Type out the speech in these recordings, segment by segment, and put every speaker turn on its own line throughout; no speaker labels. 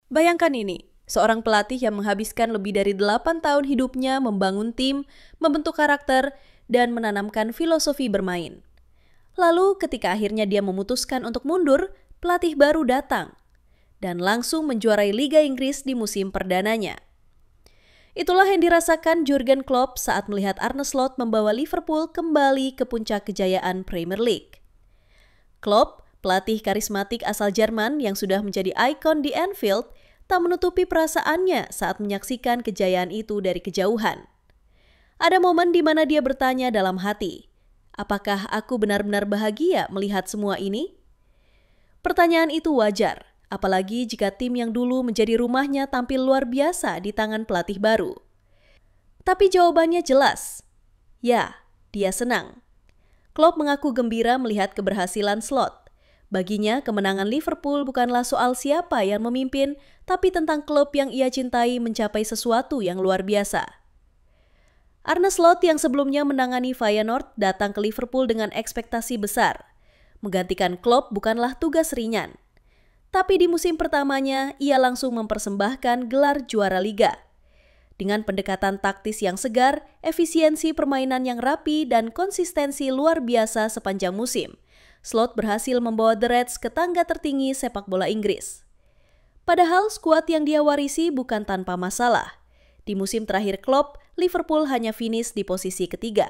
Bayangkan ini, seorang pelatih yang menghabiskan lebih dari 8 tahun hidupnya membangun tim, membentuk karakter, dan menanamkan filosofi bermain. Lalu ketika akhirnya dia memutuskan untuk mundur, pelatih baru datang dan langsung menjuarai Liga Inggris di musim perdananya. Itulah yang dirasakan Jurgen Klopp saat melihat Arne Slot membawa Liverpool kembali ke puncak kejayaan Premier League. Klopp, pelatih karismatik asal Jerman yang sudah menjadi ikon di Anfield, tak menutupi perasaannya saat menyaksikan kejayaan itu dari kejauhan. Ada momen di mana dia bertanya dalam hati, apakah aku benar-benar bahagia melihat semua ini? Pertanyaan itu wajar, apalagi jika tim yang dulu menjadi rumahnya tampil luar biasa di tangan pelatih baru. Tapi jawabannya jelas. Ya, dia senang. Klopp mengaku gembira melihat keberhasilan Slot. Baginya, kemenangan Liverpool bukanlah soal siapa yang memimpin, tapi tentang klub yang ia cintai mencapai sesuatu yang luar biasa. Arne Slot yang sebelumnya menangani Feyenoord datang ke Liverpool dengan ekspektasi besar. Menggantikan Klopp bukanlah tugas ringan. Tapi di musim pertamanya, ia langsung mempersembahkan gelar juara liga. Dengan pendekatan taktis yang segar, efisiensi permainan yang rapi, dan konsistensi luar biasa sepanjang musim, Slot berhasil membawa The Reds ke tangga tertinggi sepak bola Inggris. Padahal skuad yang dia warisi bukan tanpa masalah. Di musim terakhir Klopp, Liverpool hanya finish di posisi ketiga.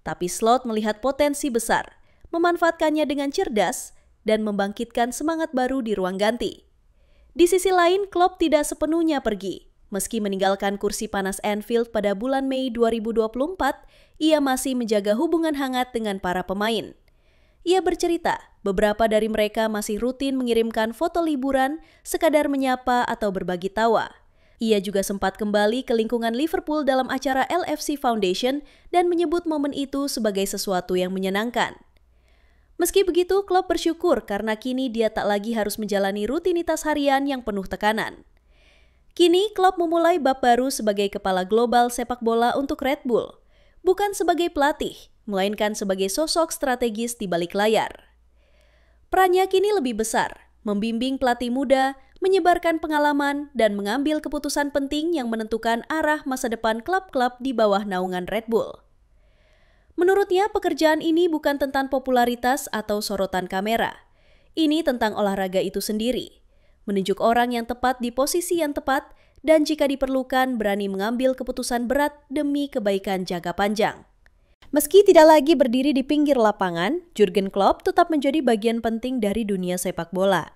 Tapi Slot melihat potensi besar, memanfaatkannya dengan cerdas, dan membangkitkan semangat baru di ruang ganti. Di sisi lain, Klopp tidak sepenuhnya pergi. Meski meninggalkan kursi panas Anfield pada bulan Mei 2024, ia masih menjaga hubungan hangat dengan para pemain. Ia bercerita, beberapa dari mereka masih rutin mengirimkan foto liburan, sekadar menyapa atau berbagi tawa. Ia juga sempat kembali ke lingkungan Liverpool dalam acara LFC Foundation dan menyebut momen itu sebagai sesuatu yang menyenangkan. Meski begitu, Klopp bersyukur karena kini dia tak lagi harus menjalani rutinitas harian yang penuh tekanan. Kini, Klopp memulai bab baru sebagai kepala global sepak bola untuk Red Bull. Bukan sebagai pelatih, melainkan sebagai sosok strategis di balik layar. Perannya kini lebih besar, membimbing pelatih muda, menyebarkan pengalaman, dan mengambil keputusan penting yang menentukan arah masa depan klub-klub di bawah naungan Red Bull. Menurutnya, pekerjaan ini bukan tentang popularitas atau sorotan kamera. Ini tentang olahraga itu sendiri. Menunjuk orang yang tepat di posisi yang tepat, dan jika diperlukan berani mengambil keputusan berat demi kebaikan jangka panjang. Meski tidak lagi berdiri di pinggir lapangan, Jurgen Klopp tetap menjadi bagian penting dari dunia sepak bola.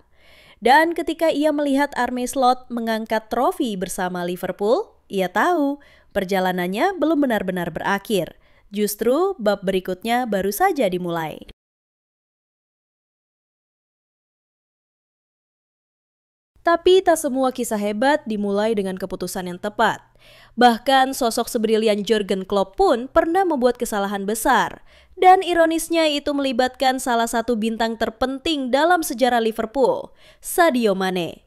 Dan ketika ia melihat Arne Slot mengangkat trofi bersama Liverpool, ia tahu perjalanannya belum benar-benar berakhir. Justru bab berikutnya baru saja dimulai. Tapi tak semua kisah hebat dimulai dengan keputusan yang tepat. Bahkan sosok sebrilian Jurgen Klopp pun pernah membuat kesalahan besar. Dan ironisnya itu melibatkan salah satu bintang terpenting dalam sejarah Liverpool, Sadio Mane.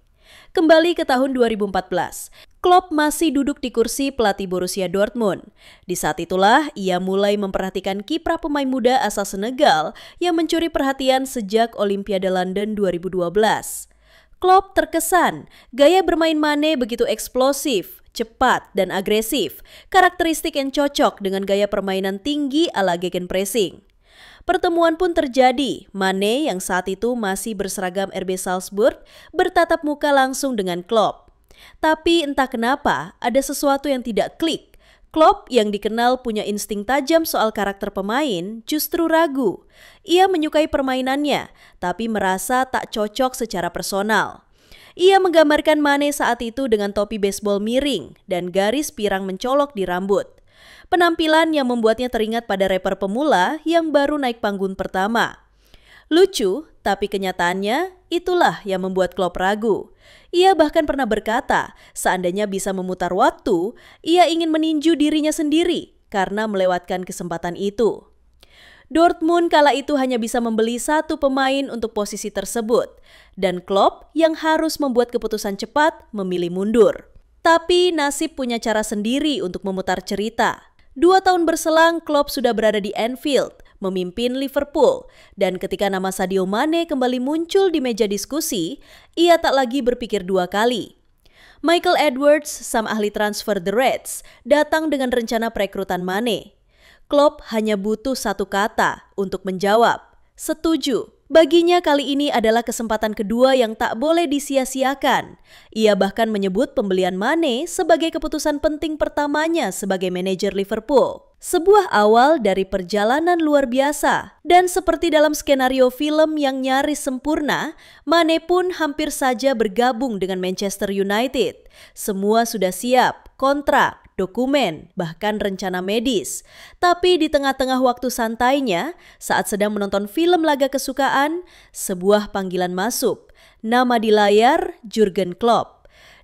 Kembali ke tahun 2014, Klopp masih duduk di kursi pelatih Borussia Dortmund. Di saat itulah ia mulai memperhatikan kiprah pemain muda asal Senegal yang mencuri perhatian sejak Olimpiade London 2012. Klopp terkesan, gaya bermain Mane begitu eksplosif, cepat, dan agresif, karakteristik yang cocok dengan gaya permainan tinggi ala gegenpressing. Pertemuan pun terjadi, Mane yang saat itu masih berseragam RB Salzburg bertatap muka langsung dengan Klopp. Tapi entah kenapa, ada sesuatu yang tidak klik. Klopp yang dikenal punya insting tajam soal karakter pemain justru ragu. Ia menyukai permainannya, tapi merasa tak cocok secara personal. Ia menggambarkan Mane saat itu dengan topi baseball miring dan garis pirang mencolok di rambut. Penampilan yang membuatnya teringat pada rapper pemula yang baru naik panggung pertama. Lucu, tapi kenyataannya itulah yang membuat Klopp ragu. Ia bahkan pernah berkata, seandainya bisa memutar waktu, ia ingin meninju dirinya sendiri karena melewatkan kesempatan itu. Dortmund kala itu hanya bisa membeli satu pemain untuk posisi tersebut, dan Klopp yang harus membuat keputusan cepat memilih mundur. Tapi nasib punya cara sendiri untuk memutar cerita. 2 tahun berselang, Klopp sudah berada di Anfield, memimpin Liverpool, dan ketika nama Sadio Mane kembali muncul di meja diskusi, ia tak lagi berpikir 2 kali. Michael Edwards, sang ahli transfer The Reds, datang dengan rencana perekrutan Mane. Klopp hanya butuh satu kata untuk menjawab, setuju. Baginya kali ini adalah kesempatan kedua yang tak boleh disia-siakan. Ia bahkan menyebut pembelian Mane sebagai keputusan penting pertamanya sebagai manajer Liverpool. Sebuah awal dari perjalanan luar biasa. Dan seperti dalam skenario film yang nyaris sempurna, Mane pun hampir saja bergabung dengan Manchester United. Semua sudah siap, kontrak, dokumen, bahkan rencana medis. Tapi di tengah-tengah waktu santainya, saat sedang menonton film laga kesukaan, sebuah panggilan masuk. Nama di layar, Jurgen Klopp.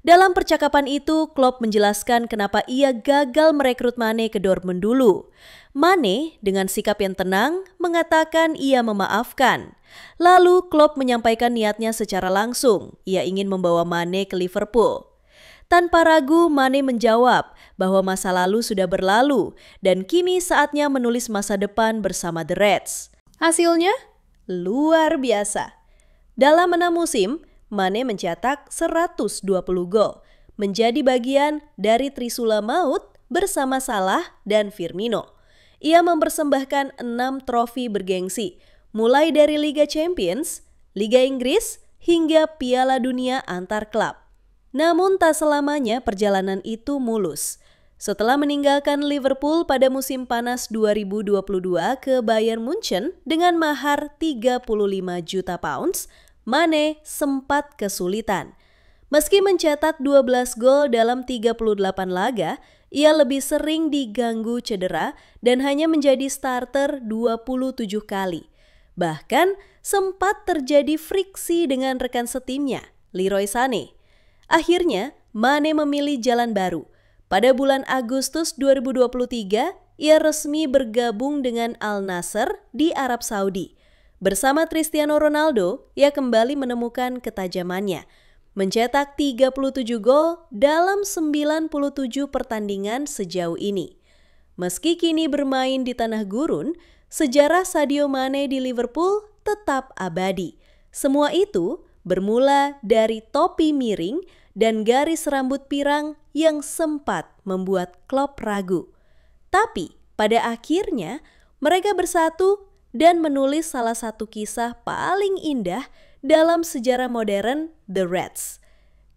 Dalam percakapan itu, Klopp menjelaskan kenapa ia gagal merekrut Mane ke Dortmund dulu. Mane dengan sikap yang tenang mengatakan ia memaafkan. Lalu Klopp menyampaikan niatnya secara langsung. Ia ingin membawa Mane ke Liverpool. Tanpa ragu, Mane menjawab bahwa masa lalu sudah berlalu dan kini saatnya menulis masa depan bersama The Reds. Hasilnya? Luar biasa. Dalam 6 musim, Mane mencetak 120 gol, menjadi bagian dari Trisula Maut bersama Salah dan Firmino. Ia mempersembahkan 6 trofi bergengsi, mulai dari Liga Champions, Liga Inggris, hingga Piala Dunia antar klub. Namun tak selamanya perjalanan itu mulus. Setelah meninggalkan Liverpool pada musim panas 2022 ke Bayern Munchen dengan mahar 35 juta pounds, Mane sempat kesulitan. Meski mencetak 12 gol dalam 38 laga, ia lebih sering diganggu cedera dan hanya menjadi starter 27 kali. Bahkan sempat terjadi friksi dengan rekan setimnya, Leroy Sané. Akhirnya, Mane memilih jalan baru. Pada bulan Agustus 2023, ia resmi bergabung dengan Al Nassr di Arab Saudi. Bersama Cristiano Ronaldo, ia kembali menemukan ketajamannya. Mencetak 37 gol dalam 97 pertandingan sejauh ini. Meski kini bermain di tanah gurun, sejarah Sadio Mane di Liverpool tetap abadi. Semua itu bermula dari topi miring dan garis rambut pirang yang sempat membuat Klopp ragu. Tapi pada akhirnya mereka bersatu dan menulis salah satu kisah paling indah dalam sejarah modern The Reds.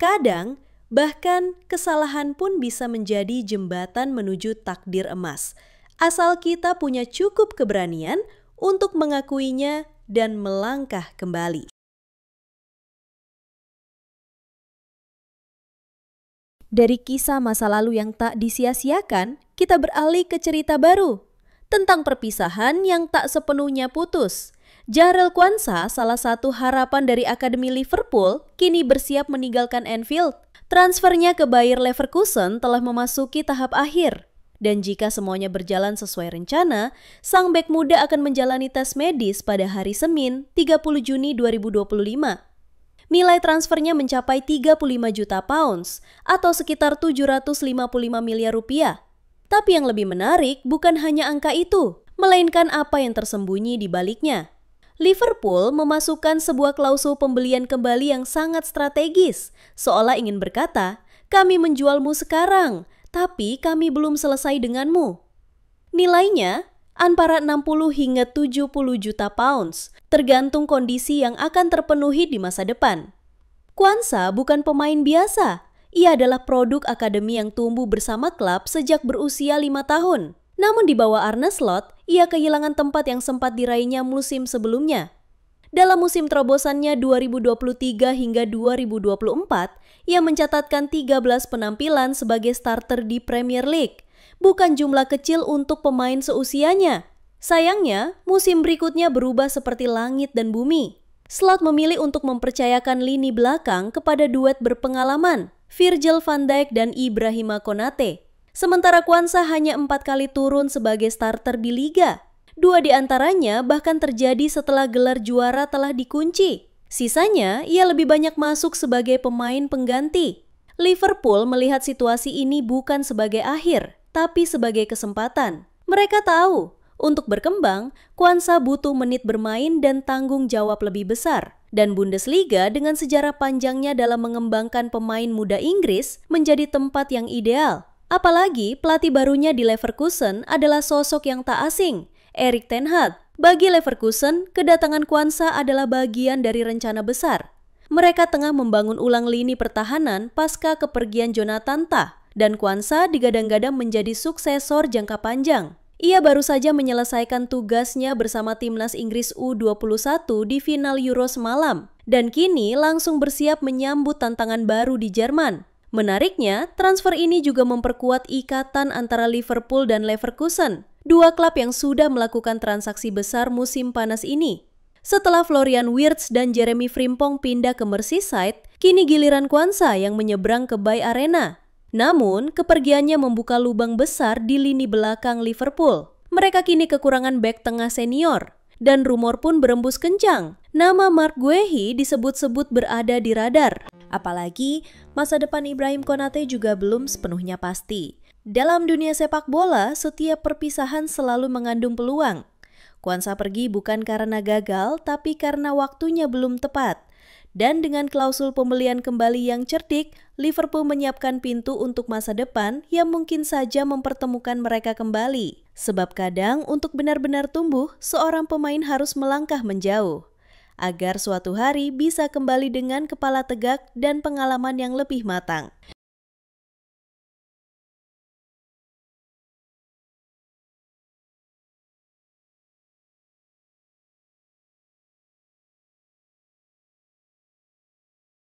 Kadang bahkan kesalahan pun bisa menjadi jembatan menuju takdir emas, asal kita punya cukup keberanian untuk mengakuinya dan melangkah kembali. Dari kisah masa lalu yang tak disia-siakan, kita beralih ke cerita baru tentang perpisahan yang tak sepenuhnya putus. Jarell Quansah, salah satu harapan dari Akademi Liverpool, kini bersiap meninggalkan Anfield. Transfernya ke Bayer Leverkusen telah memasuki tahap akhir. Dan jika semuanya berjalan sesuai rencana, sang bek muda akan menjalani tes medis pada hari Senin, 30 Juni 2025. Nilai transfernya mencapai 35 juta pounds atau sekitar 755 miliar rupiah. Tapi yang lebih menarik bukan hanya angka itu, melainkan apa yang tersembunyi di baliknya. Liverpool memasukkan sebuah klausul pembelian kembali yang sangat strategis, seolah ingin berkata, "Kami menjualmu sekarang, tapi kami belum selesai denganmu." Nilainya antara 60 hingga 70 juta pounds, tergantung kondisi yang akan terpenuhi di masa depan. Quansah bukan pemain biasa. Ia adalah produk akademi yang tumbuh bersama klub sejak berusia 5 tahun. Namun di bawah Arne Slot, ia kehilangan tempat yang sempat diraihnya musim sebelumnya. Dalam musim terobosannya 2023 hingga 2024, ia mencatatkan 13 penampilan sebagai starter di Premier League. Bukan jumlah kecil untuk pemain seusianya. Sayangnya, musim berikutnya berubah seperti langit dan bumi. Slot memilih untuk mempercayakan lini belakang kepada duet berpengalaman, Virgil van Dijk dan Ibrahima Konate. Sementara Quansah hanya 4 kali turun sebagai starter di liga. 2 di antaranya bahkan terjadi setelah gelar juara telah dikunci. Sisanya, ia lebih banyak masuk sebagai pemain pengganti. Liverpool melihat situasi ini bukan sebagai akhir, tapi sebagai kesempatan. Mereka tahu, Untuk berkembang, Kwanza butuh menit bermain dan tanggung jawab lebih besar. Dan Bundesliga dengan sejarah panjangnya dalam mengembangkan pemain muda Inggris menjadi tempat yang ideal. Apalagi pelatih barunya di Leverkusen adalah sosok yang tak asing, Erik ten Hag. Bagi Leverkusen, kedatangan Kwanza adalah bagian dari rencana besar. Mereka tengah membangun ulang lini pertahanan pasca kepergian Jonathan Tah, dan Kwanza digadang-gadang menjadi suksesor jangka panjang. Ia baru saja menyelesaikan tugasnya bersama timnas Inggris U21 di final Euro semalam, dan kini langsung bersiap menyambut tantangan baru di Jerman. Menariknya, transfer ini juga memperkuat ikatan antara Liverpool dan Leverkusen, dua klub yang sudah melakukan transaksi besar musim panas ini. Setelah Florian Wirtz dan Jeremy Frimpong pindah ke Merseyside, kini giliran Kwanza yang menyeberang ke Bay Arena. Namun, kepergiannya membuka lubang besar di lini belakang Liverpool. Mereka kini kekurangan bek tengah senior. Dan rumor pun berembus kencang. Nama Marc Guehi disebut-sebut berada di radar. Apalagi, masa depan Ibrahim Konate juga belum sepenuhnya pasti. Dalam dunia sepak bola, setiap perpisahan selalu mengandung peluang. Kwanza pergi bukan karena gagal, tapi karena waktunya belum tepat. Dan dengan klausul pembelian kembali yang cerdik, Liverpool menyiapkan pintu untuk masa depan yang mungkin saja mempertemukan mereka kembali. Sebab kadang untuk benar-benar tumbuh, seorang pemain harus melangkah menjauh. Agar suatu hari bisa kembali dengan kepala tegak dan pengalaman yang lebih matang.